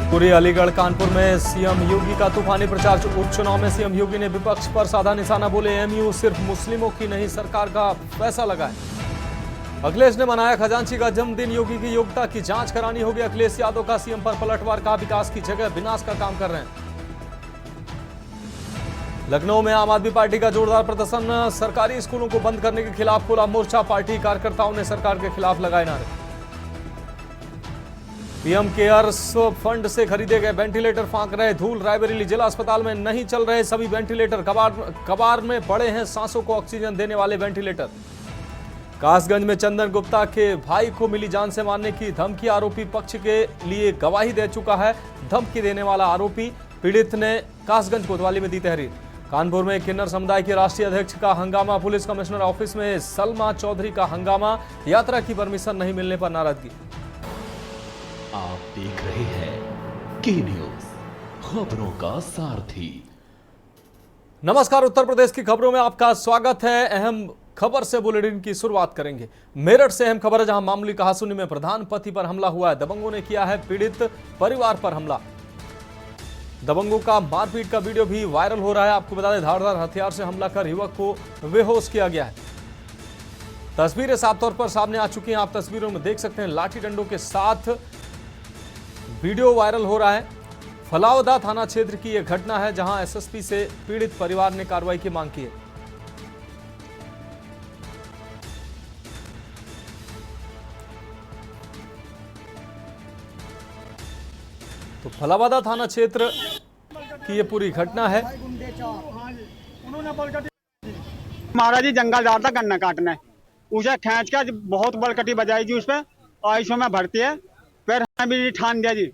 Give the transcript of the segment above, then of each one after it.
शिवपुरी, अलीगढ़, कानपुर में सीएम योगी का तूफानी प्रचार। उपचुनाव में सीएम योगी ने विपक्ष पर साधा निशाना, बोले एमयू सिर्फ मुस्लिमों की नहीं सरकार का पैसा लगाए। अखिलेश ने मनाया खजांची का जन्मदिन, योगी की योग्यता की जांच करानी होगी। अखिलेश यादव का सीएम पर पलटवार, का विकास की जगह विनाश का काम कर रहे हैं। लखनऊ में आम आदमी पार्टी का जोरदार प्रदर्शन, सरकारी स्कूलों को बंद करने के खिलाफ खुला मोर्चा। पार्टी कार्यकर्ताओं ने सरकार के खिलाफ लगाए नारे। पीएम केयर्स फंड से खरीदे गए वेंटिलेटर फांक रहे धूल। रायबरेली जिला अस्पताल में नहीं चल रहे सभी वेंटिलेटर, कबाड़ में पड़े हैं सांसों को ऑक्सीजन देने वाले वेंटिलेटर। कासगंज में चंदन गुप्ता के भाई को मिली जान से मारने की धमकी, आरोपी पक्ष के लिए गवाही दे चुका है। धमकी देने वाला आरोपी, पीड़ित ने कासगंज कोतवाली में दी तहरीर। कानपुर में किन्नर समुदाय के राष्ट्रीय अध्यक्ष का हंगामा, पुलिस कमिश्नर ऑफिस में सलमा चौधरी का हंगामा। यात्रा की परमिशन नहीं मिलने पर नाराजगी। आप देख रहे हैं के न्यूज, खबरों का सारथी। नमस्कार, उत्तर प्रदेश की खबरों में आपका स्वागत है। अहम खबर से बुलेटिन की शुरुआत करेंगे। मेरठ से अहम खबर है, जहां मामूली कहासुनी में प्रधान पति पर हमला हुआ है। दबंगों ने किया है पीड़ित परिवार पर हमला। दबंगों का मारपीट का वीडियो भी वायरल हो रहा है। आपको बता दें, धारदार हथियार से हमला कर युवक को बेहोश किया गया है। तस्वीरें साफ तौर पर सामने आ चुकी हैं। आप तस्वीरों में देख सकते हैं, लाठी डंडों के साथ वीडियो वायरल हो रहा है। फलावदा थाना क्षेत्र की यह घटना है, जहां एसएसपी से पीड़ित परिवार ने कार्रवाई की मांग की है। तो फलावदा थाना क्षेत्र की यह पूरी घटना है। महाराज जी जंगल जा रहा था गन्ना काटने, उसे खींच कर बहुत बलकटी बजाई जी, उस पर आईसीयू में भर्ती है। फिर हमें भी ठान दिया जी।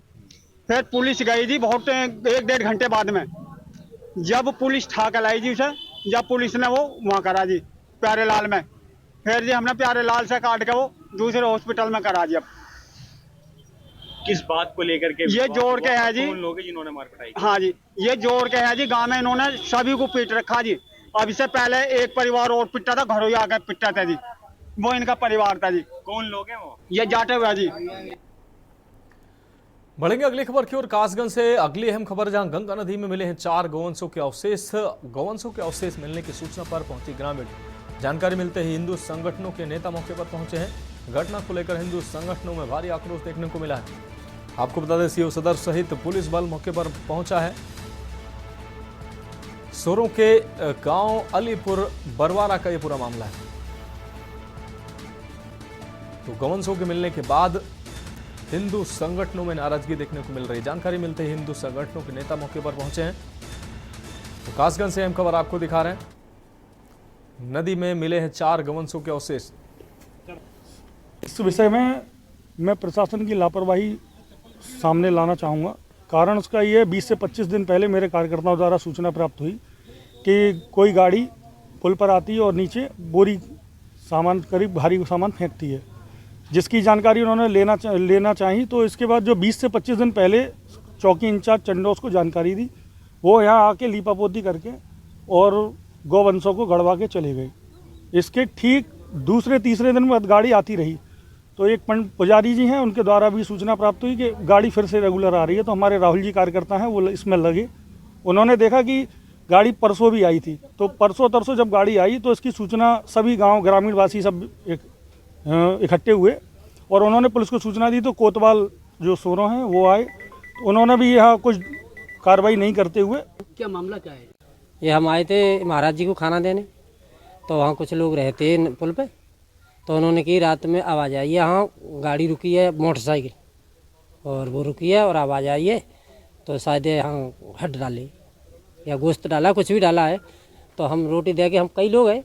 फिर पुलिस गई जी, बहुत 1-1.5 घंटे बाद में जब पुलिस ठाक लाई जी उसे, जब पुलिस ने वो वहाँ करा जी प्यारे लाल में। फिर जी हमने प्यारे लाल से काट के वो दूसरे हॉस्पिटल में करा जी। अब किस बात को लेकर के ये जोड़ के है जी, कौन लोग हैं जिन्होंने मार पिटाई की? हाँ जी, ये जोड़ के है जी, गाँव में इन्होंने सभी को पीट रखा जी। अब इससे पहले एक परिवार और पिटा था, घरों ही आकर पिटा था जी, वो इनका परिवार था जी। कौन लोग हैं वो? ये जाटे हुआ जी। बढ़ेंगे अगली खबर की ओर। कासगंज से अगली अहम खबर, जहां गंगा नदी में मिले हैं 4 गौवंशों के अवशेष। गौवंशों के अवशेष मिलने की सूचना पर पहुंची ग्रामीण। जानकारी मिलते ही हिंदू संगठनों के नेता मौके पर पहुंचे हैं। घटना को लेकर हिंदू संगठनों में भारी आक्रोश देखने को मिला है। आपको बता दें, सीओ सदर सहित पुलिस बल मौके पर पहुंचा है। सोरों के गांव अलीपुर बरवारा का यह पूरा मामला है। तो गौवंशों के मिलने के बाद हिंदू संगठनों में नाराजगी देखने को मिल रही है। जानकारी मिलते ही हिंदू संगठनों के नेता मौके पर पहुंचे हैं। तो कासगंज से अहम खबर आपको दिखा रहे हैं। नदी में मिले हैं 4 गौवंशों के अवशेष। इस विषय में मैं प्रशासन की लापरवाही सामने लाना चाहूँगा। कारण उसका ये 20 से 25 दिन पहले मेरे कार्यकर्ताओं द्वारा सूचना प्राप्त हुई कि कोई गाड़ी पुल पर आती है और नीचे बोरी सामान, करीब भारी सामान फेंकती है, जिसकी जानकारी उन्होंने लेना चाहिए। तो इसके बाद जो 20 से 25 दिन पहले चौकी इंचार्ज चंडोस को जानकारी दी, वो यहाँ आके लीपापोती करके और गौवंशों को गड़वा के चले गए। इसके ठीक दूसरे तीसरे दिन में गाड़ी आती रही, तो एक पुजारी जी हैं, उनके द्वारा भी सूचना प्राप्त हुई कि गाड़ी फिर से रेगुलर आ रही है। तो हमारे राहुल जी कार्यकर्ता हैं, वो इसमें लगे। उन्होंने देखा कि गाड़ी परसों भी आई थी, तो परसों तरसों जब गाड़ी आई तो इसकी सूचना सभी गांव ग्रामीण वासी सब इकट्ठे हुए और उन्होंने पुलिस को सूचना दी। तो कोतवाल जो सोरों हैं वो आए, तो उन्होंने भी यहाँ कुछ कार्रवाई नहीं करते हुए। क्या मामला क्या है? ये हम आए थे महाराज जी को खाना देने, तो वहाँ कुछ लोग रहते हैं पुल पे, तो उन्होंने की रात में आवाज़ आई है, यहाँ गाड़ी रुकी है मोटरसाइकिल, और वो रुकी है और आवाज़ आई है, तो शायद यहाँ हट डाली या गोश्त डाला, कुछ भी डाला है। तो हम रोटी दे के, हम कई लोग हैं,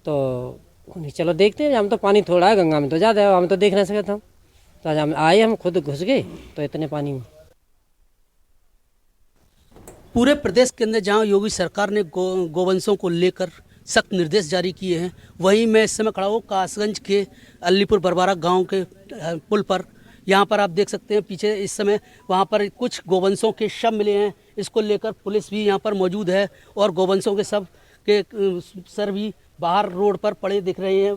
तो चलो देखते हैं। हम तो पानी थोड़ा है, गंगा में तो ज़्यादा है, हम तो देख नहीं सकते। हम तो आज हम आए, हम खुद घुस गए तो इतने पानी में। पूरे प्रदेश के अंदर जहां योगी सरकार ने गोवंशों को लेकर सख्त निर्देश जारी किए हैं, वहीं मैं इस समय खड़ा हूँ कासगंज के अलीपुर बरवारा गांव के पुल पर। यहाँ पर आप देख सकते हैं पीछे इस समय वहाँ पर कुछ गोवंशों के शव मिले हैं। इसको लेकर पुलिस भी यहाँ पर मौजूद है और गोवंशों के शव के सर भी बाहर रोड पर पड़े दिख रहे हैं,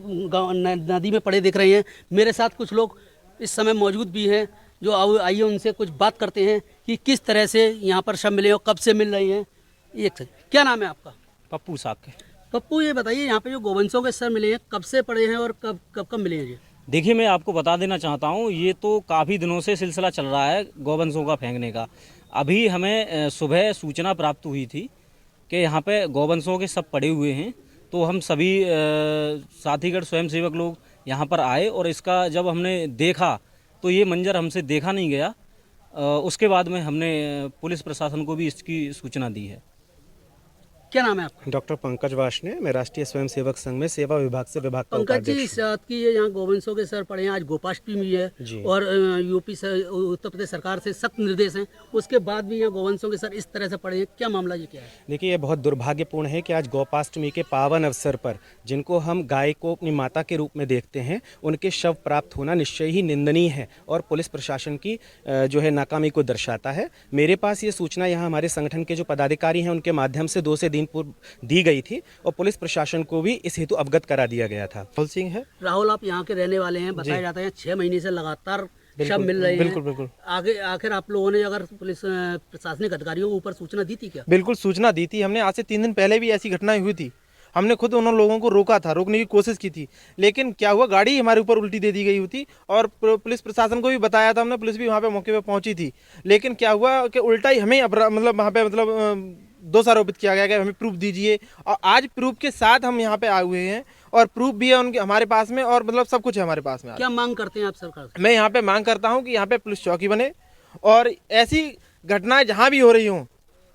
नदी में पड़े दिख रहे हैं। मेरे साथ कुछ लोग इस समय मौजूद भी हैं जो आओ आइए उनसे कुछ बात करते हैं कि किस तरह से यहाँ पर शव मिले और कब से मिल रही हैं। एक सेकंड, क्या नाम है आपका? पप्पू साहब के। पप्पू, ये बताइए यहाँ पे जो गोवंशों के सर मिले हैं कब से पड़े हैं और कब कब कब मिले हैं ये? देखिए, मैं आपको बता देना चाहता हूँ, ये तो काफ़ी दिनों से सिलसिला चल रहा है गौवंशों का फेंकने का। अभी हमें सुबह सूचना प्राप्त हुई थी कि यहाँ पे गौवंशों के सब पड़े हुए हैं, तो हम सभी साथीगढ़ स्वयंसेवक लोग यहाँ पर आए और इसका जब हमने देखा तो ये मंजर हमसे देखा नहीं गया। उसके बाद में हमने पुलिस प्रशासन को भी इसकी सूचना दी है। क्या नाम है आपका? डॉक्टर पंकज वार्ष्णेय, मैं राष्ट्रीय स्वयंसेवक संघ में सेवा विभाग से विभाग का पंकज जी, उपाध्यक्ष इस रात की ये यहाँ गोवंशों के सर पड़े हैं, आज गोपाष्टमी भी है और यूपी से उत्तर प्रदेश सरकार से सख्त निर्देश हैं, उसके बाद भी यहाँ गोवंशों के सर इस तरह से पड़े हैं, क्या मामला ये क्या है? देखिए, ये बहुत दुर्भाग्यपूर्ण है कि आज गोपाष्टमी के पावन अवसर पर जिनको हम गाय को अपनी माता के रूप में देखते हैं, उनके शव प्राप्त होना निश्चय ही निंदनीय है और पुलिस प्रशासन की जो है नाकामी को दर्शाता है। मेरे पास ये सूचना यहाँ हमारे संगठन के जो पदाधिकारी हैं उनके माध्यम से 2 से 3 दिन पूर्व दी गई थी और पुलिस प्रशासन को भी इस हेतु अवगत करा दिया गया था। राहुल सिंह है। राहुल, आप यहाँ के रहने वाले हैं, बताया जाता है 6 महीने से लगातार शव मिल रहे हैं। बिल्कुल बिल्कुल। आगे आखिर आप लोगों ने अगर पुलिस प्रशासनिक अधिकारियों को ऊपर सूचना दी थी क्या? बिल्कुल सूचना दी थी हमने। आज से 3 दिन पहले भी ऐसी घटनाएं हुई थी। हमने खुद उन लोगों को रोका था, रोकने की कोशिश की थी, लेकिन क्या हुआ, गाड़ी हमारे ऊपर उल्टी दे दी गई हुई और पुलिस प्रशासन को भी बताया था हमने, पुलिस भी वहाँ पे मौके पे पहुंची थी, लेकिन क्या हुआ कि उल्टा ही हमें मतलब वहाँ पे मतलब दोषारोपित किया गया कि हमें प्रूफ दीजिए। और आज प्रूफ के साथ हम यहाँ पे आए हुए हैं और प्रूफ भी है उनके हमारे पास में और मतलब सब कुछ है हमारे पास में। क्या मांग करते हैं आप सरकार से? मैं यहाँ पे मांग करता हूँ कि यहाँ पे पुलिस चौकी बने और ऐसी घटनाएं जहाँ भी हो रही हों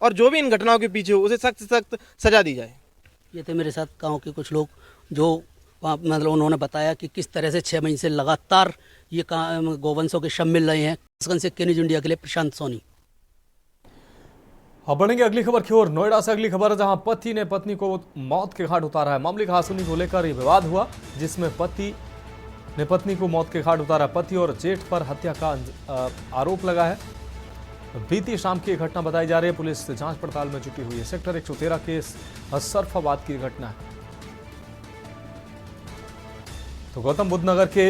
और जो भी इन घटनाओं के पीछे हो उसे सख्त से सख्त सजा दी जाए। ये थे मेरे साथ गांव के कुछ लोग जो मतलब उन्होंने बताया कि किस तरह से 6 महीने से लगातार ये गोवंशों के शव मिल रहे हैं। से के न्यूज इंडिया के लिए प्रशांत सोनी। अब बढ़ेंगे अगली खबर की ओर। नोएडा से अगली खबर है, जहां पति ने पत्नी को मौत के घाट उतारा है। मामले की कहासुनी को लेकर यह विवाद हुआ, जिसमें पति ने पत्नी को मौत के घाट उतारा। पति और जेठ पर हत्या का आरोप लगा है। बीती शाम की घटना बताई जा रही है। पुलिस जांच पड़ताल में जुटी हुई है। सेक्टर 113 के सरफाबाद की घटना है। तो गौतम बुद्ध नगर के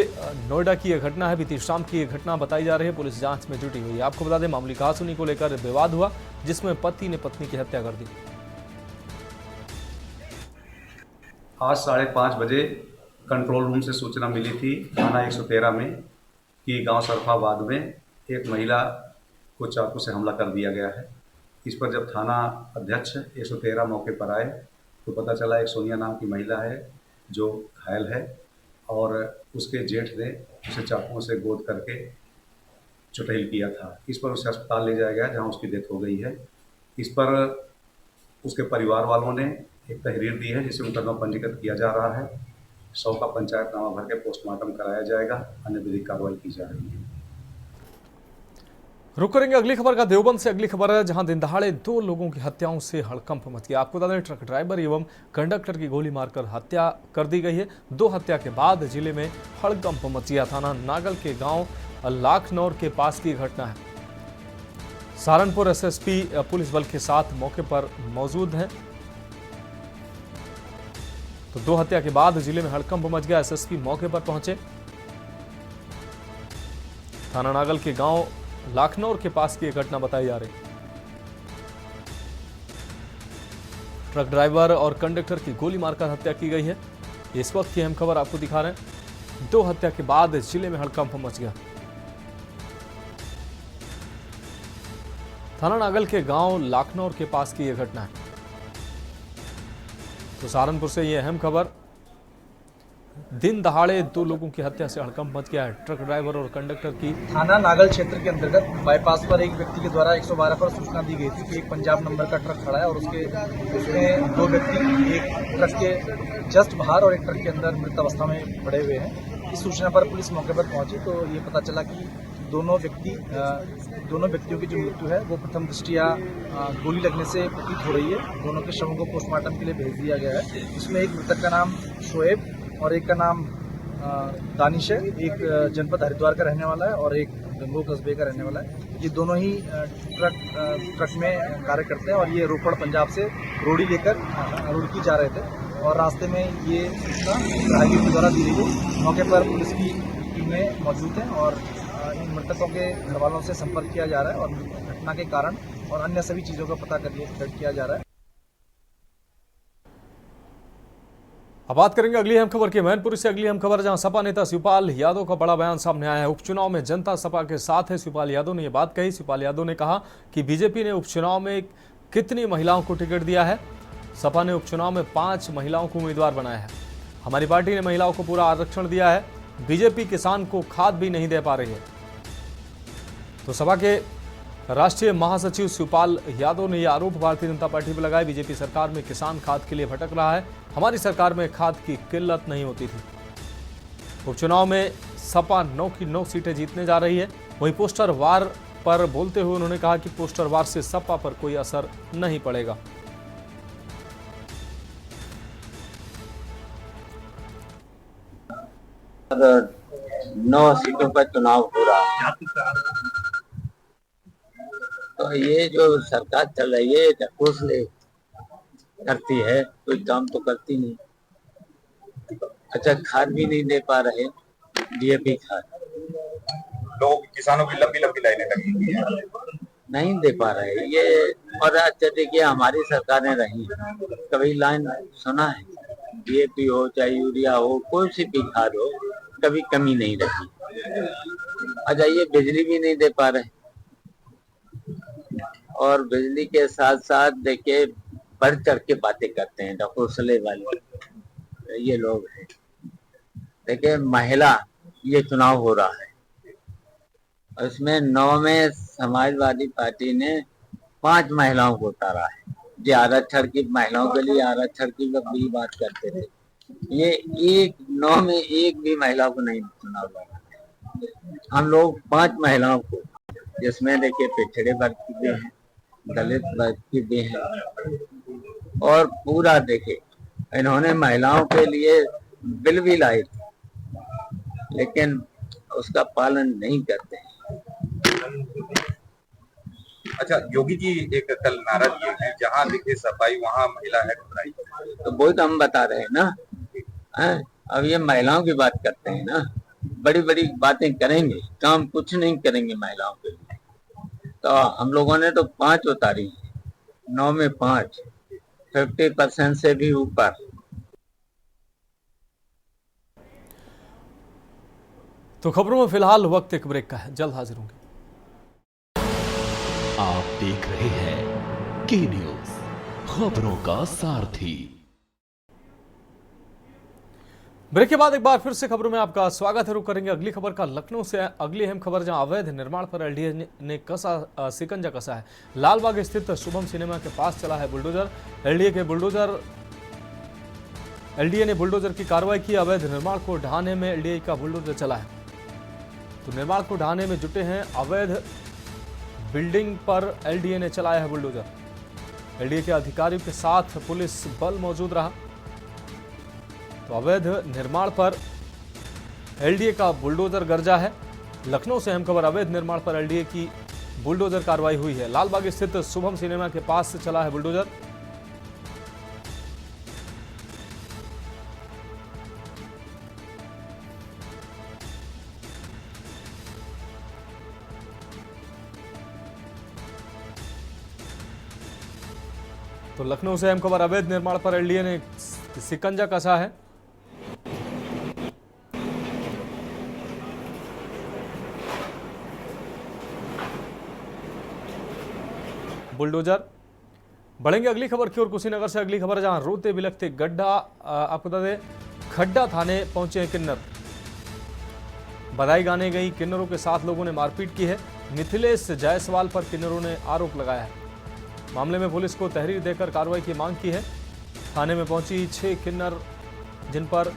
नोएडा की यह घटना है। बीती शाम की यह घटना बताई जा रही है। पुलिस जांच में जुटी हुई है। आपको बता दें, मामूली कहासुनी को लेकर विवाद हुआ, जिसमें पति ने पत्नी की हत्या कर दी। आज 5:30 बजे कंट्रोल रूम से सूचना मिली थी थाना 113 में कि गांव सरफाबाद में एक महिला को चाकू से हमला कर दिया गया है। इस पर जब थाना अध्यक्ष 113 मौके पर आए तो पता चला एक सोनिया नाम की महिला है जो घायल है और उसके जेठ ने उसे चाकुओं से गोद करके चुटैल किया था। इस पर उसे अस्पताल ले जाया गया जहां उसकी डेथ हो गई है। इस पर उसके परिवार वालों ने एक तहरीर दी है जिसे मुकदमा पंजीकृत किया जा रहा है। 100 का पंचायतनामा भर के पोस्टमार्टम कराया जाएगा, अन्य विधिक कार्रवाई की जा रही है। रुक करेंगे अगली खबर का। देवबंद से अगली खबर है, जहां दिन दहाड़े 2 लोगों की हत्याओं से हड़कंप मच गया। आपको बता दें, ट्रक ड्राइवर एवं कंडक्टर की गोली मारकर हत्या कर दी गई है। 2 हत्या के बाद जिले में हड़कंप मच गया। थाना नागल के गांव लाखनौर के पास की घटना है। सहारनपुर एसएसपी पुलिस बल के साथ मौके पर मौजूद हैं। तो 2 हत्या के बाद जिले में हड़कंप मच गया। एसएसपी मौके पर पहुंचे। थाना नागल के गांव लाखनौर के पास की घटना बताई जा रही। ट्रक ड्राइवर और कंडक्टर की गोली मारकर हत्या की गई है। इस वक्त की अहम खबर आपको दिखा रहे हैं। 2 हत्या के बाद जिले में हड़कंप मच गया। थाना नागल के गांव लाखनौर के पास की यह घटना है। तो सहारनपुर से यह अहम खबर। दिन दहाड़े 2 लोगों की हत्या से हड़कंप मच गया है। ट्रक ड्राइवर और कंडक्टर की थाना नागल क्षेत्र के अंतर्गत बाईपास पर एक व्यक्ति के द्वारा 112 पर सूचना दी गई थी कि एक पंजाब नंबर का ट्रक खड़ा है और उसमें 2 व्यक्ति एक ट्रक के जस्ट बाहर और एक ट्रक के अंदर मृत अवस्था में पड़े हुए हैं। इस सूचना पर पुलिस मौके पर पहुंची तो ये पता चला कि दोनों व्यक्तियों की जो मृत्यु है वो प्रथम दृष्टिया गोली लगने से प्रतीत हो रही है। दोनों के शवों को पोस्टमार्टम के लिए भेज दिया गया है। इसमें एक मृतक का नाम शोएब और एक का नाम दानिश है। एक जनपद हरिद्वार का रहने वाला है और एक गंगो कस्बे का रहने वाला है। ये दोनों ही ट्रक में कार्य करते हैं और ये रोपड़ पंजाब से रोड़ी लेकर रुड़की जा रहे थे और रास्ते में ये सूचना राहगीर के द्वारा दी गई। मौके पर पुलिस की टीमें मौजूद हैं और इन मृतकों के घर वालों से संपर्क किया जा रहा है और घटना के कारण और अन्य सभी चीज़ों का पता किया जा रहा है। अब बात करेंगे अगली अहम खबर की। मैनपुरी से अगली अहम खबर, जहां सपा नेता शिवपाल यादव का बड़ा बयान सामने आया है। उपचुनाव में जनता सपा के साथ है, शिवपाल यादव ने यह बात कही। शिवपाल यादव ने कहा कि बीजेपी ने उपचुनाव में कितनी महिलाओं को टिकट दिया है। सपा ने उपचुनाव में 5 महिलाओं को उम्मीदवार बनाया है। हमारी पार्टी ने महिलाओं को पूरा आरक्षण दिया है। बीजेपी किसान को खाद भी नहीं दे पा रही है। तो सपा के राष्ट्रीय महासचिव शिवपाल यादव ने यह आरोप भारतीय जनता पार्टी पर लगाया। बीजेपी सरकार में किसान खाद के लिए भटक रहा है। हमारी सरकार में खाद की किल्लत नहीं होती थी। उपचुनाव में सपा 9 की 9 सीटें जीतने जा रही है। वहीं पोस्टर वार पर बोलते हुए उन्होंने कहा कि पोस्टर वार से सपा पर कोई असर नहीं पड़ेगा। अगर 9 सीटों पर चुनाव हो रहा है तो ये जो सरकार चल रही है ढकोसले करती है, कोई काम तो करती नहीं। अच्छा, खाद भी नहीं दे पा रहे, डीएपी खाद। लोग किसानों की लंबी लंबी लाइनें लगी हुई है, नहीं दे पा रहे ये। और अच्छा देखिए, हमारी सरकारें रही, कभी लाइन सुना है? डीएपी हो चाहे यूरिया हो, कोई सी भी खाद हो, कभी कमी नहीं रही। अच्छा, ये बिजली भी नहीं दे पा रहे, और बिजली के साथ साथ देखिए बढ़ चढ़ के बातें करते हैं, ढकोसले वाले ये लोग हैं। देखिए, महिला ये चुनाव हो रहा है, उसमें 9 में समाजवादी पार्टी ने 5 महिलाओं को उतारा है। जो आरक्षण की महिलाओं के लिए आरक्षण की भी बात करते थे, ये 9 में एक भी महिला को नहीं चुनाव लड़ा। हम लोग 5 महिलाओं को, जिसमें देखिए पिछड़े वर्ग की भी हैं, दलित वर्ग की भी हैं, और पूरा देखे इन्होंने महिलाओं के लिए बिल भी लाए थे, लेकिन उसका पालन नहीं करते हैं। अच्छा, योगी जी एक कल नारा दिए हैं, जहां दिखे सफाई वहां महिला है घबराई। तो वही तो हम बता रहे हैं ना, अब ये महिलाओं की बात करते हैं ना, बड़ी बड़ी बातें करेंगे, काम कुछ नहीं करेंगे महिलाओं के लिए। तो हम लोगों ने तो 5 उतारी, 9 में 5, 50% से भी ऊपर। तो खबरों में फिलहाल वक्त एक ब्रेक का है, जल्द हाजिर होंगे। आप देख रहे हैं के न्यूज, खबरों का सारथी। ब्रेक के बाद एक बार फिर से खबरों में आपका स्वागत है। रुक करेंगे अगली खबर का लखनऊ से। अगली अहम खबर, जहां अवैध निर्माण पर एलडीए ने शिकंजा कसा है। लालबाग स्थित शुभम सिनेमा के पास चला है बुलडोजर। एलडीए ने बुलडोजर की कार्रवाई की। अवैध निर्माण को ढहाने में एलडीए का बुलडोजर चला है। तो निर्माण को ढहाने में जुटे हैं। अवैध बिल्डिंग पर एलडीए ने चलाया है बुलडोजर। एलडीए के अधिकारियों के साथ पुलिस बल मौजूद रहा। तो अवैध निर्माण पर एलडीए का बुलडोजर गरजा है। लखनऊ से अहम खबर, अवैध निर्माण पर एलडीए की बुलडोजर कार्रवाई हुई है। लालबाग स्थित शुभम सिनेमा के पास से चला है बुलडोजर। तो लखनऊ से अहम खबर, अवैध निर्माण पर एलडीए ने शिकंजा कसा है। बुलडोजर। बढ़ेंगे अगली खबर की ओर, कुशीनगर से अगली खबर, जहां रोते बिलखते गड्ढा, आपको बता दें, खड्डा थाने पहुंचे हैं किन्नर। बधाई गाने गई किन्नरों के साथ लोगों ने मारपीट की है। मिथिलेश जायसवाल पर किन्नरों ने आरोप लगाया है। मामले में पुलिस को तहरीर देकर कार्रवाई की मांग की है। थाने में पहुंची 6 किन्नर, जिन पर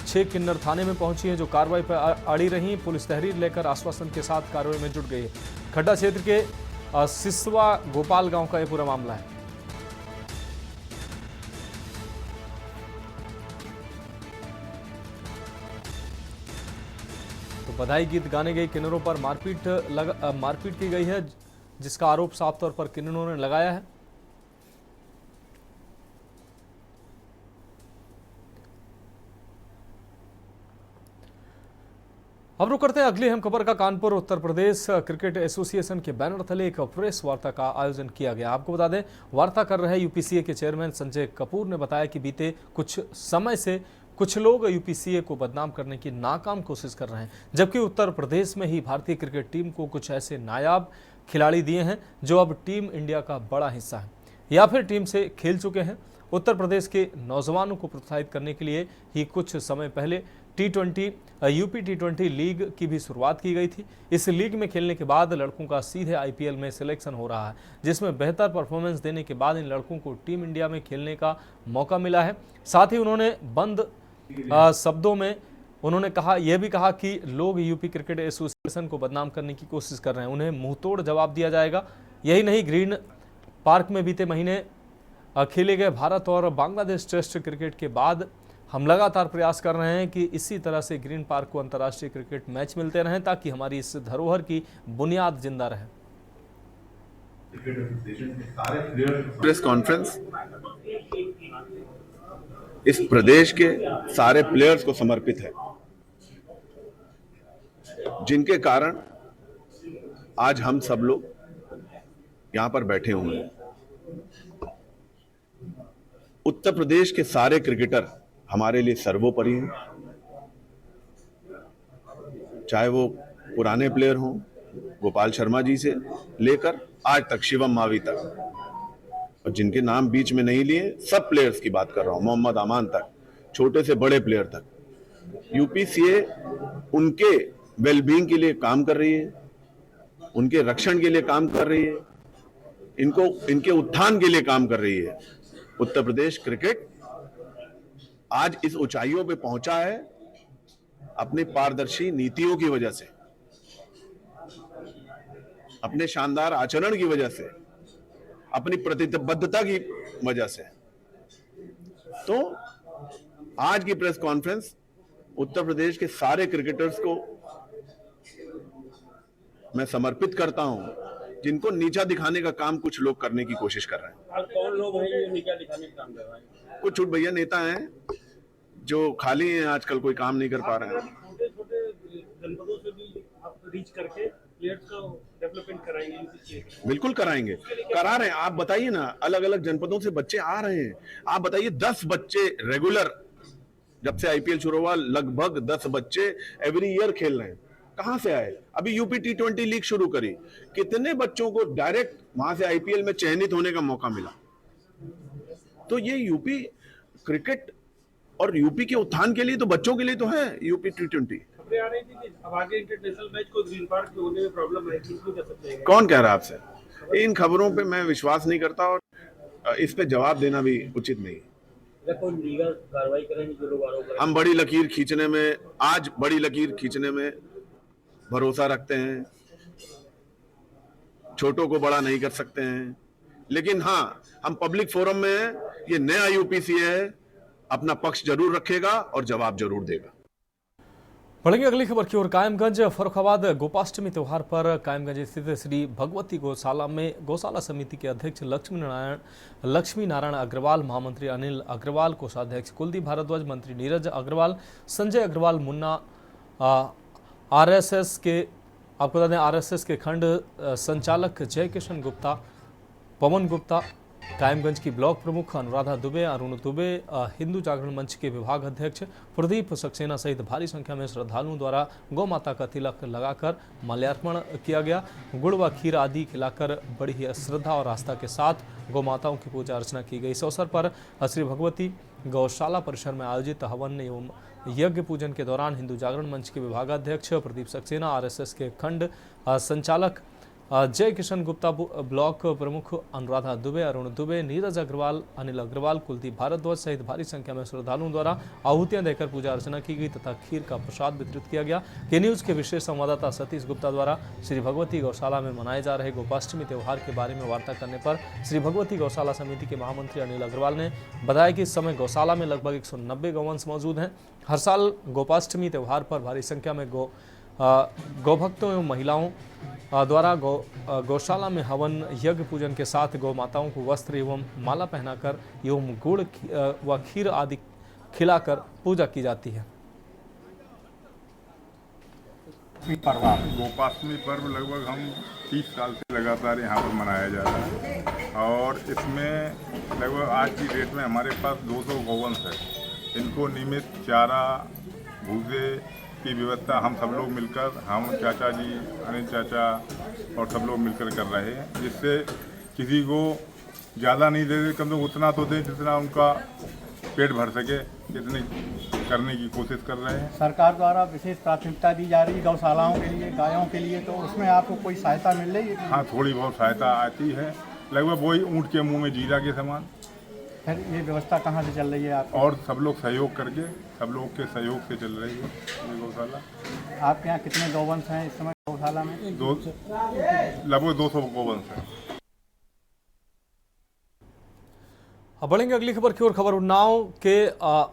6 किन्नर थाने में पहुंची हैं, जो कार्रवाई पर अड़ी रही। पुलिस तहरीर लेकर आश्वासन के साथ कार्रवाई में जुट गई है। खड्डा क्षेत्र के सिसवा गोपाल गांव का यह पूरा मामला है। तो बधाई गीत गाने गई किन्नरों पर मारपीट की गई है, जिसका आरोप साफ तौर पर किन्नरों ने लगाया है। अब रुक करते हैं अगली अहम खबर का। कानपुर उत्तर प्रदेश क्रिकेट एसोसिएशन के बैनर तले एक प्रेस वार्ता का आयोजन किया गया। आपको बता दें, वार्ता कर रहे यूपीसीए के चेयरमैन संजय कपूर ने बताया कि बीते कुछ समय से कुछ लोग यूपीसीए को बदनाम करने की नाकाम कोशिश कर रहे हैं, जबकि उत्तर प्रदेश में ही भारतीय क्रिकेट टीम को कुछ ऐसे नायाब खिलाड़ी दिए हैं जो अब टीम इंडिया का बड़ा हिस्सा है या फिर टीम से खेल चुके हैं। उत्तर प्रदेश के नौजवानों को प्रोत्साहित करने के लिए ही कुछ समय पहले यूपी टी20 लीग की भी शुरुआत की गई थी। इस लीग में खेलने के बाद लड़कों का सीधे आईपीएल में सिलेक्शन हो रहा है, जिसमें बेहतर परफॉर्मेंस देने के बाद इन लड़कों को टीम इंडिया में खेलने का मौका मिला है। साथ ही उन्होंने बंद शब्दों में उन्होंने यह भी कहा कि लोग यूपी क्रिकेट एसोसिएशन को बदनाम करने की कोशिश कर रहे हैं, उन्हें मुंहतोड़ जवाब दिया जाएगा। यही नहीं, ग्रीन पार्क में बीते महीने खेले गए भारत और बांग्लादेश टेस्ट क्रिकेट के बाद हम लगातार प्रयास कर रहे हैं कि इसी तरह से ग्रीन पार्क को अंतर्राष्ट्रीय क्रिकेट मैच मिलते रहें ताकि हमारी इस धरोहर की बुनियाद जिंदा रहे। प्रेस कॉन्फ्रेंस इस प्रदेश के सारे प्लेयर्स को समर्पित है, जिनके कारण आज हम सब लोग यहां पर बैठे हुए हैं। उत्तर प्रदेश के सारे क्रिकेटर हमारे लिए सर्वोपरि हैं, चाहे वो पुराने प्लेयर हों, गोपाल शर्मा जी से लेकर आज तक शिवम मावी तक, और जिनके नाम बीच में नहीं लिए, सब प्लेयर्स की बात कर रहा हूं, मोहम्मद अमान तक, छोटे से बड़े प्लेयर तक। यूपीसीए उनके वेलबींग के लिए काम कर रही है, उनके रक्षण के लिए काम कर रही है, इनके उत्थान के लिए काम कर रही है। उत्तर प्रदेश क्रिकेट आज इस ऊंचाइयों पे पहुंचा है अपनी पारदर्शी नीतियों की वजह से, अपने शानदार आचरण की वजह से, अपनी प्रतिबद्धता की वजह से। तो आज की प्रेस कॉन्फ्रेंस उत्तर प्रदेश के सारे क्रिकेटर्स को मैं समर्पित करता हूं, जिनको नीचा दिखाने का काम कुछ लोग करने की कोशिश कर रहे हैं। कौन लोग हैं ये नीचा दिखाने का काम कर रहे हैं? कुछ छूट भैया नेता हैं जो खाली हैं, आजकल कोई काम नहीं कर पा रहे हैं। छोटे छोटे जनपदों से भी आप रीच करके प्लेयर्स का डेवलपमेंट कराएंगे? बिल्कुल कराएंगे, करा रहे हैं। आप बताइए ना, अलग अलग जनपदों से बच्चे आ रहे हैं। आप बताइए, 10 बच्चे रेगुलर, जब से आईपीएल शुरू हुआ लगभग 10 बच्चे एवरी ईयर खेल रहे हैं। कहां से आए? अभी यूपी टी20 लीग शुरू करी, कितने बच्चों को डायरेक्ट वहां से आईपीएल में चयनित होने का मौका मिला। तो ये यूपी क्रिकेट और यूपी के उत्थान के लिए तो, बच्चों के लिए तो है यूपी टी20। खबरें आ रही थी कि अब आगे इंटरनेशनल मैच को ग्रीन पार्क में होने में प्रॉब्लम है, किस कर सकते हैं? कौन कह रहा है आपसे? इन खबरों पे मैं विश्वास नहीं करता और इस पे जवाब देना भी उचित नहीं। कोई लीगल कार्रवाई करेंगे जो लोग आरोप? हम बड़ी लकीर खींचने में भरोसा रखते हैं। छोटों को बड़ा नहीं कर सकते हैं, लेकिन हाँ, हम पब्लिक फोरम में हैं। ये नया यूपीसीए है, अपना पक्ष जरूर रखेगा और जवाब जरूर देगा। बढ़ेंगे अगली खबर की ओर। कायमगंज फर्रुखाबाद गोपाष्टमी त्योहार पर कायमगंज स्थित श्री भगवती गौशाला में गौशाला समिति के अध्यक्ष लक्ष्मी नारायण अग्रवाल, महामंत्री अनिल अग्रवाल, कोषाध्यक्ष कुलदीप भारद्वाज, मंत्री नीरज अग्रवाल, संजय अग्रवाल मुन्ना, आरएसएस के आपको बता दें आरएसएस के खंड संचालक जय किशन गुप्ता, पवन गुप्ता, कायमगंज की ब्लॉक प्रमुख अनुराधा दुबे, अरुण दुबे, हिंदू जागरण मंच के विभाग अध्यक्ष प्रदीप सक्सेना सहित भारी संख्या में श्रद्धालुओं द्वारा गौ माता का तिलक लगाकर माल्यार्पण किया गया। गुड़ व खीर आदि खिलाकर बड़ी ही श्रद्धा और आस्था के साथ गौ माताओं की पूजा अर्चना की गई। इस अवसर पर श्री भगवती गौशाला परिसर में आयोजित हवन एवं यज्ञ पूजन के दौरान हिंदू जागरण मंच के विभागाध्यक्ष प्रदीप सक्सेना, आरएसएस के खंड संचालक जय किशन गुप्ता, ब्लॉक प्रमुख अनुराधा दुबे, अरुण दुबे, नीरज अग्रवाल, अनिल अग्रवाल, कुलदीप भारद्वाज सहित भारी संख्या में श्रद्धालुओं द्वारा आहुतियां देकर पूजा अर्चना की गई तथा खीर का प्रसाद वितरित किया गया। के न्यूज के विशेष संवाददाता सतीश गुप्ता द्वारा श्री भगवती गौशाला में मनाए जा रहे गोपाष्टमी त्योहार के बारे में वार्ता करने पर श्री भगवती गौशाला समिति के महामंत्री अनिल अग्रवाल ने बताया कि इस समय गौशाला में लगभग 190 गौवंश मौजूद हैं। हर साल गोपाष्टमी त्योहार पर भारी संख्या में गौभक्तों एवं महिलाओं द्वारा गौशाला में हवन यज्ञ पूजन के साथ गौ माताओं को वस्त्र एवं माला पहनाकर एवं गुड़ व खीर आदि खिलाकर पूजा की जाती है। गोपाष्टमी पर्व आप? गोपाष्टमी पर्व लगभग हम 30 साल से लगातार यहाँ पर मनाया जा रहा है और इसमें लगभग आज की डेट में हमारे पास 200 गौवंश है। इनको नियमित चारा भूसे की व्यवस्था हम सब लोग मिलकर, हम चाचा जी, अनिल चाचा और सब लोग मिलकर कर रहे हैं, जिससे किसी को ज़्यादा नहीं दे, कम से कम उतना तो दें जितना उनका पेट भर सके, इतनी करने की कोशिश कर रहे हैं। सरकार द्वारा विशेष प्राथमिकता दी जा रही है गौशालाओं के लिए, गायों के लिए, तो उसमें आपको कोई सहायता मिल रही है? हाँ, थोड़ी बहुत सहायता आती है, लगभग वही ऊँट के मुंह में जीरा के समान। फिर ये व्यवस्था कहाँ से चल रही है आप? और सब लोग सहयोग करके, सब लोग के सहयोग से चल रही है ये गौशाला। आपके यहाँ कितने गौवंश हैं इस समय गौशाला में? लगभग 200 गौवंश है। अब बढ़ेंगे अगली खबर की ओर। खबर उन्नाव के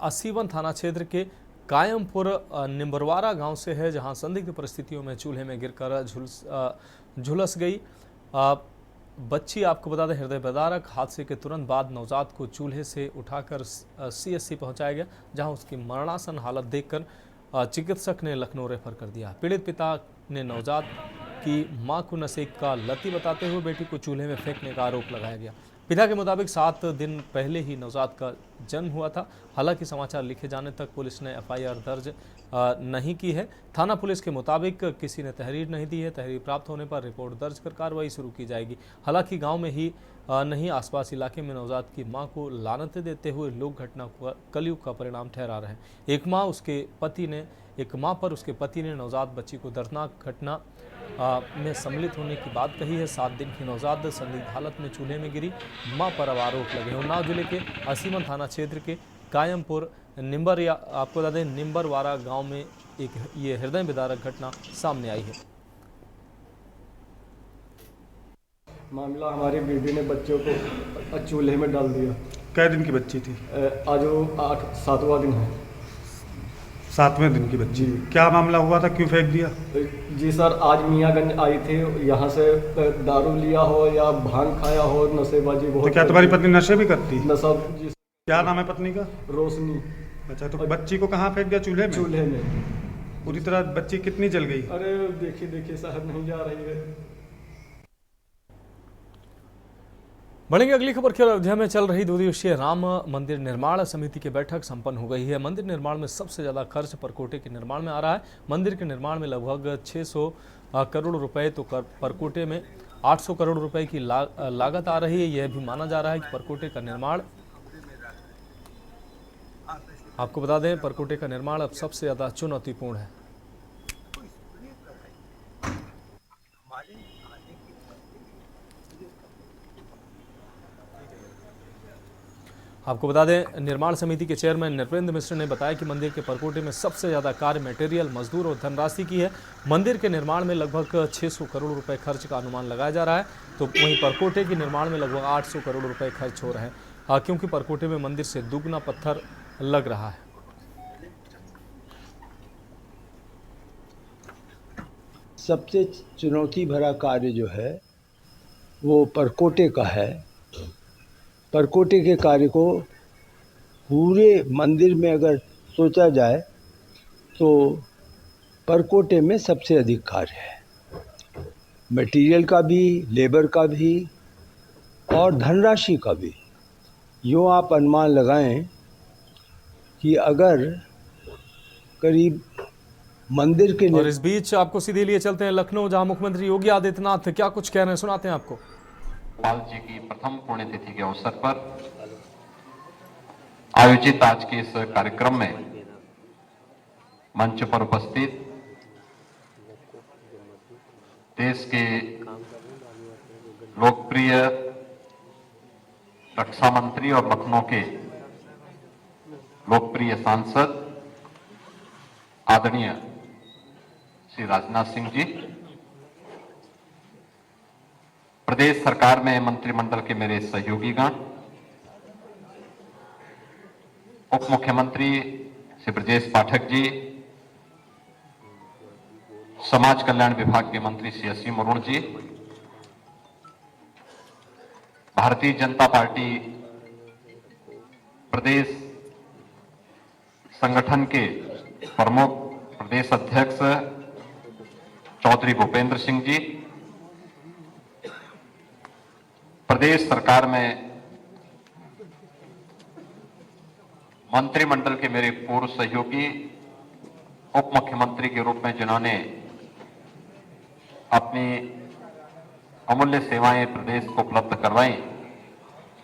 असीवन थाना क्षेत्र के कायमपुर निम्बरवारा गांव से है, जहां संदिग्ध परिस्थितियों में चूल्हे में गिरकर झुलस गई बच्ची। आपको बता दें, हृदय विदारक हादसे के तुरंत बाद नवजात को चूल्हे से उठाकर CSC पहुंचाया गया, जहां उसकी मरणासन हालत देखकर चिकित्सक ने लखनऊ रेफर कर दिया। पीड़ित पिता ने नवजात की मां को नशे का लती बताते हुए बेटी को चूल्हे में फेंकने का आरोप लगाया गया। पिता के मुताबिक 7 दिन पहले ही नवजात का जन्म हुआ था। हालांकि समाचार लिखे जाने तक पुलिस ने FIR दर्ज नहीं की है। थाना पुलिस के मुताबिक किसी ने तहरीर नहीं दी है। तहरीर प्राप्त होने पर रिपोर्ट दर्ज कर कार्रवाई शुरू की जाएगी। हालांकि गांव में ही नहीं, आसपास इलाके में नवजात की मां को लानतें देते हुए लोग घटना को कलयुग का परिणाम ठहरा रहे हैं। एक मां पर उसके पति ने नवजात बच्ची को दर्दनाक घटना में सम्मिलित होने की बात कही है। 7 दिन की नवजात संदिग्ध हालत में चूल्हे में गिरी मां पर अब आरोप लगे। उन्नाव जिले के असीवन थाना क्षेत्र के कायमपुर आपको बता दें निम्बरवारा गांव में ये हृदय विदारक घटना सामने आई है। मामला, हमारी बीवी ने बच्चों को चूल्हे में डाल दिया। कै दिन की बच्ची थी? आज वो 7वां दिन है। 7वें दिन की बच्ची। क्या मामला हुआ था, क्यों फेंक दिया? जी सर, आज मियाँगंज आई थी, यहाँ से दारू लिया हो या भांग खाया हो, नशेबाजी बहुत। तो क्या तुम्हारी पत्नी नशे भी करती? नशा जी। क्या नाम है पत्नी का? रोशनी। अच्छा, तो बच्ची को कहाँ फेंक दिया? चूल्हे में? चूल्हे में। पूरी तरह बच्ची कितनी जल गई? अरे देखिए साहब, नहीं जा रही है। बढ़ेंगे अगली खबर की। अयोध्या में चल रही 2 दिवसीय राम मंदिर निर्माण समिति की बैठक संपन्न हो गई है। मंदिर निर्माण में सबसे ज्यादा खर्च परकोटे के निर्माण में आ रहा है। मंदिर के निर्माण में लगभग 600 करोड़ रुपए, तो परकोटे में 800 करोड़ रुपए की लागत आ रही है। यह भी माना जा रहा है कि परकोटे का निर्माण, आपको बता दें, परकोटे का निर्माण अब सबसे ज्यादा चुनौतीपूर्ण है। आपको बता दें, निर्माण समिति के चेयरमैन नृपेंद्र मिश्र ने बताया कि मंदिर के परकोटे में सबसे ज्यादा कार्य, मटेरियल, मजदूर और धनराशि की है। मंदिर के निर्माण में लगभग 600 करोड़ रुपए खर्च का अनुमान लगाया जा रहा है, तो वहीं परकोटे के निर्माण में लगभग 800 करोड़ रुपए खर्च हो रहे हैं, क्योंकि परकोटे में मंदिर से दुगना पत्थर लग रहा है। सबसे चुनौती भरा कार्य जो है वो परकोटे का है। परकोटे के कार्य को पूरे मंदिर में अगर सोचा जाए तो परकोटे में सबसे अधिक कार्य है, मटेरियल का भी, लेबर का भी और धनराशि का भी। यूँ आप अनुमान लगाएं कि अगर करीब मंदिर के और इस बीच आपको सीधे लिए चलते हैं लखनऊ, जहां मुख्यमंत्री योगी आदित्यनाथ क्या कुछ कह रहे हैं, सुनाते हैं आपको। गोपाल जी की प्रथम पुण्यतिथि के अवसर पर आयोजित आज के इस कार्यक्रम में मंच पर उपस्थित देश के लोकप्रिय रक्षा मंत्री और लखनऊ के लोकप्रिय सांसद आदरणीय श्री राजनाथ सिंह जी, प्रदेश सरकार में मंत्रिमंडल के मेरे सहयोगीगण, उप मुख्यमंत्री श्री ब्रजेश पाठक जी, समाज कल्याण विभाग के मंत्री श्री असीम अरुण जी, भारतीय जनता पार्टी प्रदेश संगठन के प्रमुख प्रदेश अध्यक्ष चौधरी भूपेंद्र सिंह जी, प्रदेश सरकार में मंत्रिमंडल के मेरे पूर्व सहयोगी, उप मुख्यमंत्री के रूप में जिन्होंने अपनी अमूल्य सेवाएं प्रदेश को उपलब्ध करवाई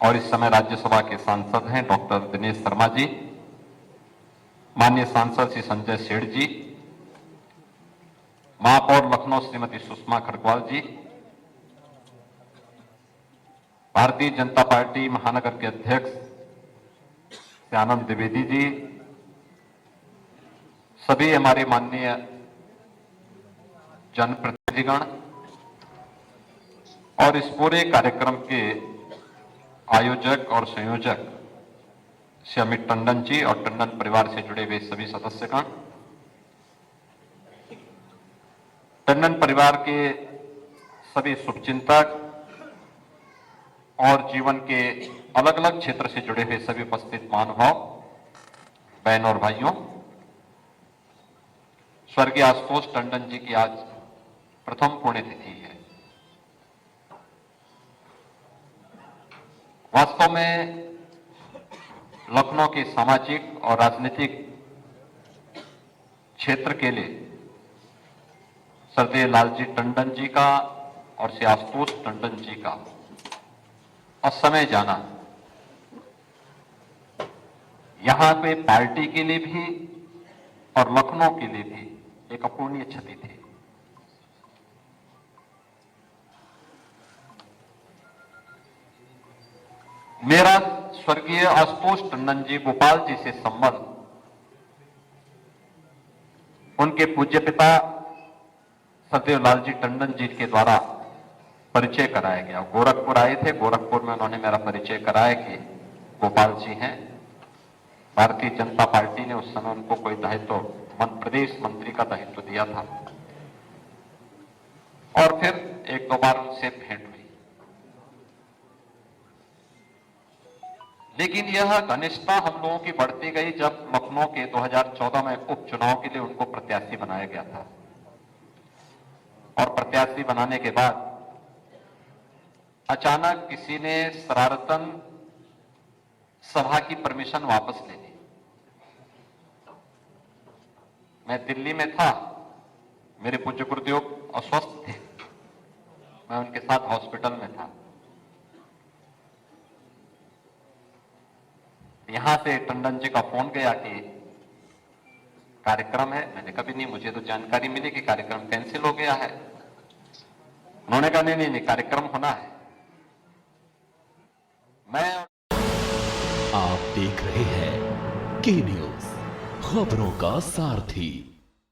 और इस समय राज्यसभा के सांसद हैं डॉक्टर दिनेश शर्मा जी, माननीय सांसद श्री संजय सेठ जी, महापौर लखनऊ श्रीमती सुषमा खरगवाल जी, भारतीय जनता पार्टी महानगर के अध्यक्ष श्री आनंद द्विवेदी जी, सभी हमारे माननीय जनप्रतिनिधिगण और इस पूरे कार्यक्रम के आयोजक और संयोजक श्री अमित टंडन जी और टंडन परिवार से जुड़े हुए सभी सदस्यगण, टंडन परिवार के सभी शुभचिंतक और जीवन के अलग अलग क्षेत्र से जुड़े हुए सभी उपस्थित महानुभाव, बहनों और भाइयों, स्वर्गीय आशुतोष टंडन जी की आज प्रथम पुण्यतिथि है। वास्तव में लखनऊ के सामाजिक और राजनीतिक क्षेत्र के लिए सरदेव लालजी टंडन जी का और श्री आशुतोष टंडन जी का असमय जाना यहां पे पार्टी के लिए भी और लखनऊ के लिए भी एक अपूर्णीय क्षति थी। मेरा स्वर्गीय आशुतोष टंडन जी गोपाल जी से संबंध उनके पूज्य पिता सदैव लालजी टंडन जी के द्वारा परिचय कराया गया। गोरखपुर आए थे, गोरखपुर में उन्होंने मेरा परिचय कराया कि गोपाल जी हैं। भारतीय जनता पार्टी ने उस समय उनको कोई दायित्व प्रदेश मंत्री का दायित्व दिया था और फिर एक दो बार उनसे भेंट हुई, लेकिन यह घनिष्ठता हम लोगों की बढ़ती गई जब लखनऊ के 2014 में उपचुनाव के लिए उनको प्रत्याशी बनाया गया था और प्रत्याशी बनाने के बाद अचानक किसी ने शरारतन सभा की परमिशन वापस ले ली। मैं दिल्ली में था, मेरे पूज्य गुरुदेव अस्वस्थ थे, मैं उनके साथ हॉस्पिटल में था। यहां से टंडन जी का फोन गया कि कार्यक्रम है। मैंने कभी नहीं, मुझे तो जानकारी मिली कि कार्यक्रम कैंसिल हो गया है। उन्होंने कहा नहीं, कार्यक्रम होना है। आप देख रहे हैं के न्यूज, खबरों का सारथी।